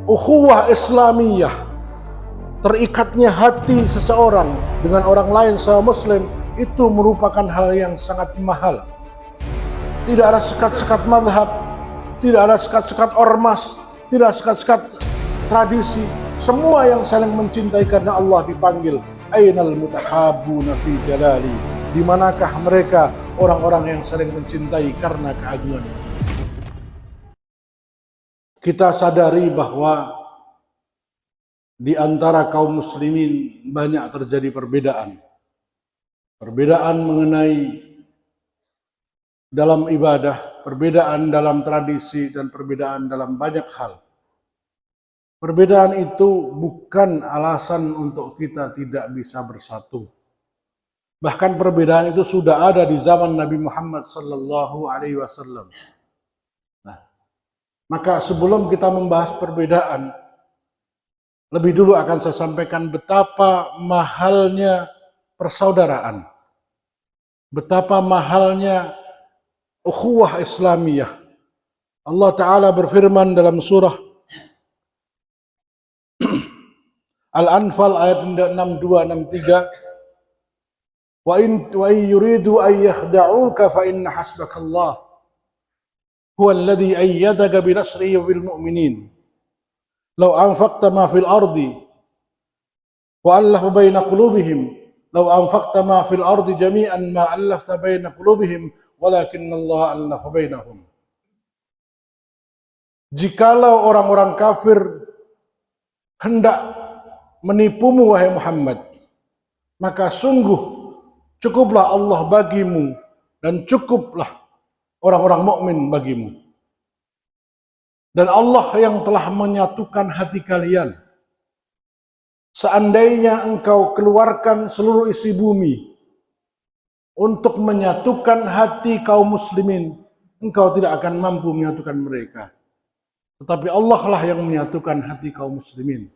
ukhuwah Islamiyah, terikatnya hati seseorang dengan orang lain sesama muslim, itu merupakan hal yang sangat mahal. Tidak ada sekat-sekat mazhab, tidak ada sekat-sekat ormas, tidak ada sekat-sekat tradisi. Semua yang saling mencintai karena Allah dipanggil, ainal mutahabuna fi jalali, di manakah mereka orang-orang yang saling mencintai karena keagungan. Kita sadari bahwa di antara kaum muslimin banyak terjadi perbedaan. Perbedaan mengenai dalam ibadah, perbedaan dalam tradisi, dan perbedaan dalam banyak hal. Perbedaan itu bukan alasan untuk kita tidak bisa bersatu. Bahkan perbedaan itu sudah ada di zaman Nabi Muhammad SAW. Maka sebelum kita membahas perbedaan, lebih dulu akan saya sampaikan betapa mahalnya persaudaraan, betapa mahalnya ukhuwah Islamiyah. Allah Ta'ala berfirman dalam surah Al-Anfal ayat 62-63, wa in yuridu an yakhda'uka fa inna hasbakallah huwa alladhi ayyadaka bi nasrihi bil mu'minin law anfaqta ma fil ardi wa allafa baina qulubihim law anfaqta ma fil ardi jami'an ma allafta baina qulubihim walakinnallaha allafa bainahum. Jikalau orang-orang kafir hendak menipumu wahai Muhammad, maka sungguh cukuplah Allah bagimu dan cukuplah orang-orang mukmin bagimu. Dan Allah yang telah menyatukan hati kalian. Seandainya engkau keluarkan seluruh isi bumi untuk menyatukan hati kaum muslimin, engkau tidak akan mampu menyatukan mereka. Tetapi Allah lah yang menyatukan hati kaum muslimin.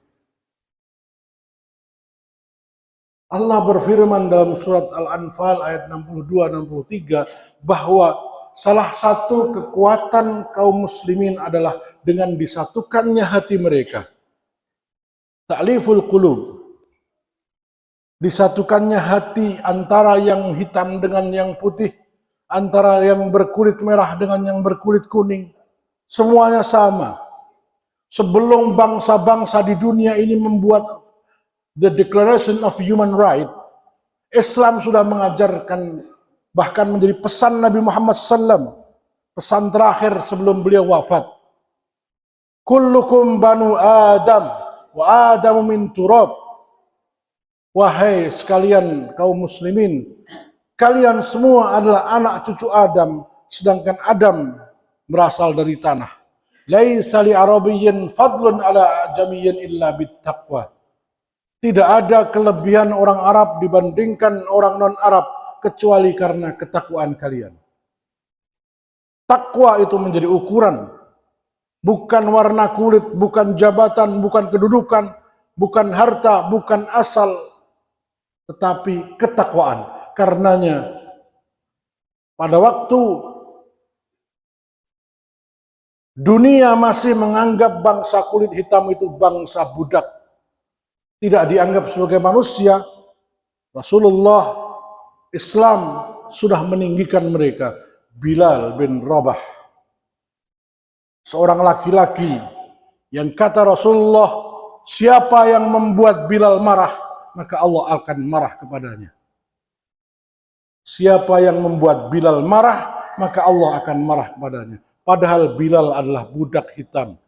Allah berfirman dalam surat Al-Anfal ayat 62-63 bahwa salah satu kekuatan kaum muslimin adalah dengan disatukannya hati mereka. Ta'liful qulub. Disatukannya hati antara yang hitam dengan yang putih, antara yang berkulit merah dengan yang berkulit kuning. Semuanya sama. Sebelum bangsa-bangsa di dunia ini membuat The Declaration of Human Rights, Islam sudah mengajarkan, bahkan menjadi pesan Nabi Muhammad SAW, pesan terakhir sebelum beliau wafat. Kullukum banu Adam, wa Adamu min turab. Wahai sekalian kaum muslimin, kalian semua adalah anak cucu Adam, sedangkan Adam berasal dari tanah. Laisa li arabiyyin fadlun ala ajamiyyin illa bittaqwa. Tidak ada kelebihan orang Arab dibandingkan orang non-Arab kecuali karena ketakwaan kalian. Takwa itu menjadi ukuran. Bukan warna kulit, bukan jabatan, bukan kedudukan, bukan harta, bukan asal, tetapi ketakwaan. Karenanya pada waktu dunia masih menganggap bangsa kulit hitam itu bangsa budak, tidak dianggap sebagai manusia, Rasulullah Islam sudah meninggikan mereka. Bilal bin Rabah, seorang laki-laki yang kata Rasulullah, siapa yang membuat Bilal marah, maka Allah akan marah kepadanya. Siapa yang membuat Bilal marah, maka Allah akan marah kepadanya. Padahal Bilal adalah budak hitam,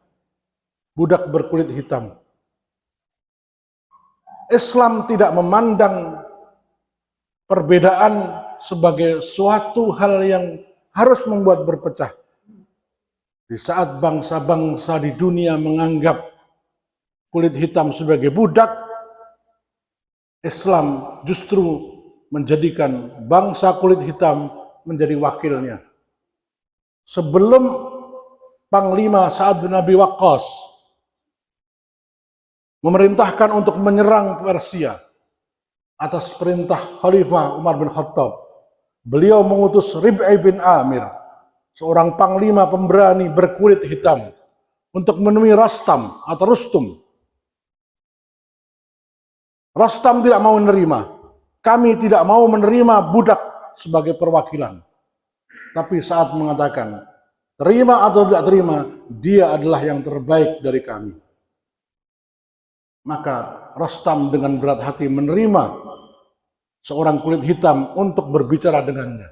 budak berkulit hitam. Islam tidak memandang perbedaan sebagai suatu hal yang harus membuat berpecah. Di saat bangsa-bangsa di dunia menganggap kulit hitam sebagai budak, Islam justru menjadikan bangsa kulit hitam menjadi wakilnya. Sebelum Panglima Sa'ad bin Abi Waqqas memerintahkan untuk menyerang Persia atas perintah Khalifah Umar bin Khattab, beliau mengutus Rib'i bin Amir, seorang panglima pemberani berkulit hitam, untuk menemui Rastam atau Rustum. Rastam tidak mau menerima. Kami tidak mau menerima budak sebagai perwakilan. Tapi saat mengatakan, terima atau tidak terima, dia adalah yang terbaik dari kami. Maka Rastam dengan berat hati menerima seorang kulit hitam untuk berbicara dengannya.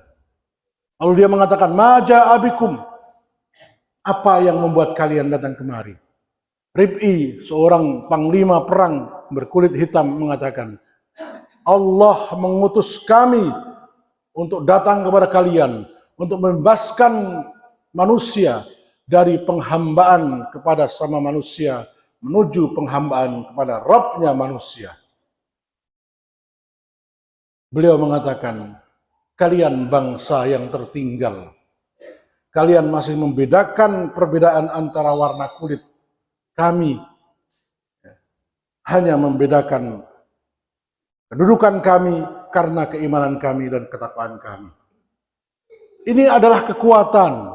Lalu dia mengatakan, Maja abikum, apa yang membuat kalian datang kemari? Rib'i, seorang panglima perang berkulit hitam mengatakan, Allah mengutus kami untuk datang kepada kalian, untuk membebaskan manusia dari penghambaan kepada sama manusia, menuju penghambaan kepada Rabb-nya manusia. Beliau mengatakan, kalian bangsa yang tertinggal. Kalian masih membedakan perbedaan antara warna kulit. Kami hanya membedakan kedudukan kami karena keimanan kami dan ketakwaan kami. Ini adalah kekuatan.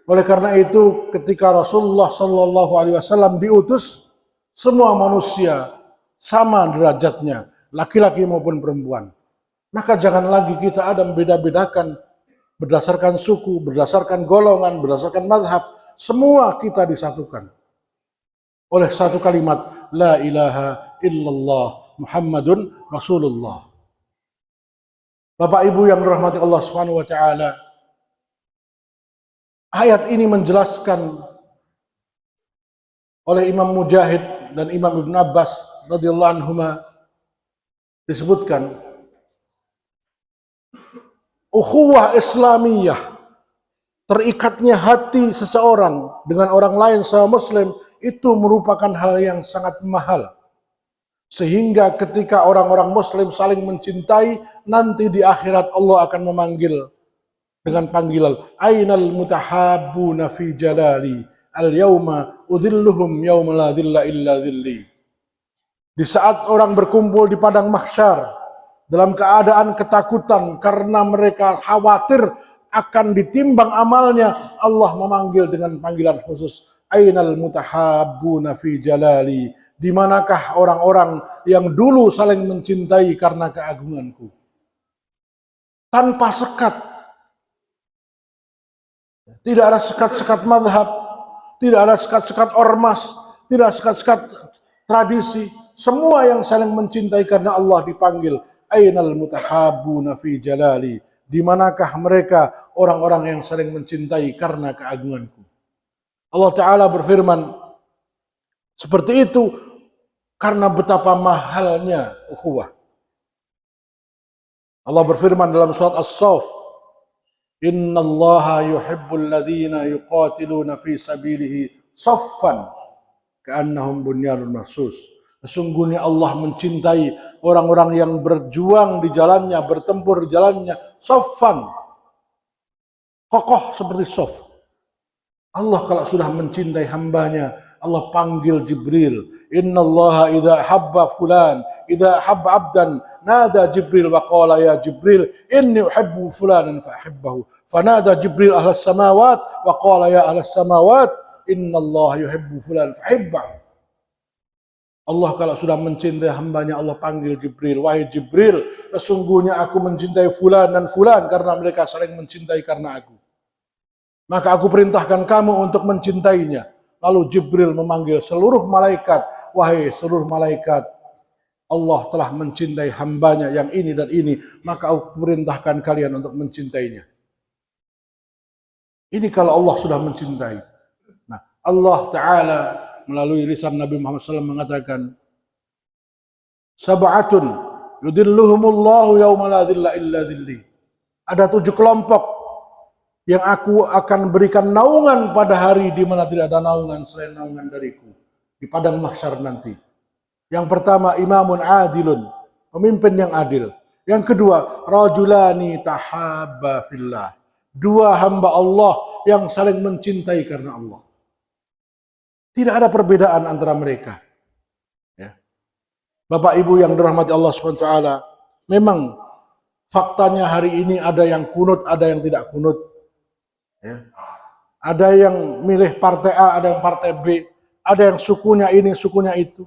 Oleh karena itu, ketika Rasulullah SAW diutus, semua manusia sama derajatnya, laki-laki maupun perempuan. Maka jangan lagi kita ada membeda-bedakan berdasarkan suku, berdasarkan golongan, berdasarkan mazhab. Semua kita disatukan oleh satu kalimat, La ilaha illallah Muhammadun Rasulullah. Bapak Ibu yang dirahmati Allah Subhanahu wa taala, ayat ini menjelaskan oleh Imam Mujahid dan Imam Ibn Abbas radhiyallahu anhuma, disebutkan ukhuwah Islamiyah, terikatnya hati seseorang dengan orang lain sama Muslim, itu merupakan hal yang sangat mahal. Sehingga ketika orang-orang Muslim saling mencintai, nanti di akhirat Allah akan memanggil dengan panggilan, Ainal mutahabbuna fi jalali, al-yawma udhilluhum yawma la dhilla illa dhilli. Di saat orang berkumpul di padang mahsyar, dalam keadaan ketakutan karena mereka khawatir akan ditimbang amalnya, Allah memanggil dengan panggilan khusus, Ainal mutahabbuna fi jalali, di manakah orang-orang yang dulu saling mencintai karena keagunganku. Tanpa sekat. Tidak ada sekat-sekat madhab, tidak ada sekat-sekat ormas, tidak ada sekat-sekat tradisi. Semua yang saling mencintai karena Allah dipanggil, Ainal mutahabbuna fi jalali, di manakah mereka orang-orang yang saling mencintai karena keagunganku. Allah Ta'ala berfirman, seperti itu karena betapa mahalnya ukhuwah. Allah berfirman dalam surat As-Saff, Innallaha yuhibbul ladzina yuqatiluna fi sabilihi saffan ka'annahum bunyanun marsus. Sesungguhnya Allah mencintai orang-orang yang berjuang di jalannya, bertempur di jalannya, saffan, kokoh seperti saf. Allah kalau sudah mencintai hambanya, Allah panggil Jibril. Innallaha idza habba fulan, idza habba abdan, nada Jibril wa qala ya Jibril, inni uhibbu fulanan fa ahibbahu. Fanada Jibril ahlas samawat wa qala ya ahlas samawat, innallaha yuhibbu fulan fa ahibbahu. Allah kalau sudah mencintai hambanya, Allah panggil Jibril, wahai Jibril, sesungguhnya aku mencintai fulan dan fulan karena mereka saling mencintai karena aku. Maka aku perintahkan kamu untuk mencintainya. Lalu Jibril memanggil seluruh malaikat, wahai seluruh malaikat, Allah telah mencintai hambanya yang ini dan ini, maka aku perintahkan kalian untuk mencintainya. Ini kalau Allah sudah mencintai. Nah, Allah Ta'ala melalui lisan Nabi Muhammad SAW mengatakan, Sab'atun yudilluhumullahu yawma la dhilla illa dhilli. Ada 7 kelompok yang aku akan berikan naungan pada hari di mana tidak ada naungan selain naungan dariku, di padang mahsyar nanti. Yang pertama, imamun adilun, pemimpin yang adil. Yang kedua, rajulani tahabba fillah, 2 hamba Allah yang saling mencintai karena Allah. Tidak ada perbedaan antara mereka. Ya. Bapak Ibu yang dirahmati Allah SWT, memang faktanya hari ini ada yang kunut, ada yang tidak kunut. Ya. Ada yang milih partai A, ada yang partai B, ada yang sukunya ini, sukunya itu.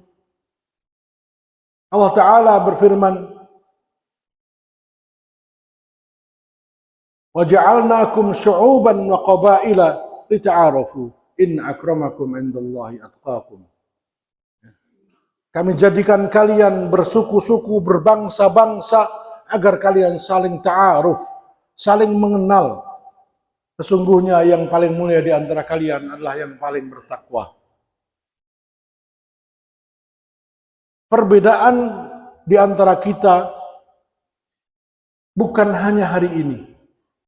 Allah Ta'ala berfirman, وَجَعَلْنَاكُمْ شُعُوبًا وَقَبَائِلَ لِتَعَارَفُوا إِنَّ أَكْرَمَكُمْ عِنْدَ اللَّهِ أَتْقَاكُمْ. Kami jadikan kalian bersuku-suku, berbangsa-bangsa, agar kalian saling ta'aruf, saling mengenal. Sesungguhnya yang paling mulia di antara kalian adalah yang paling bertakwa. Perbedaan di antara kita bukan hanya hari ini.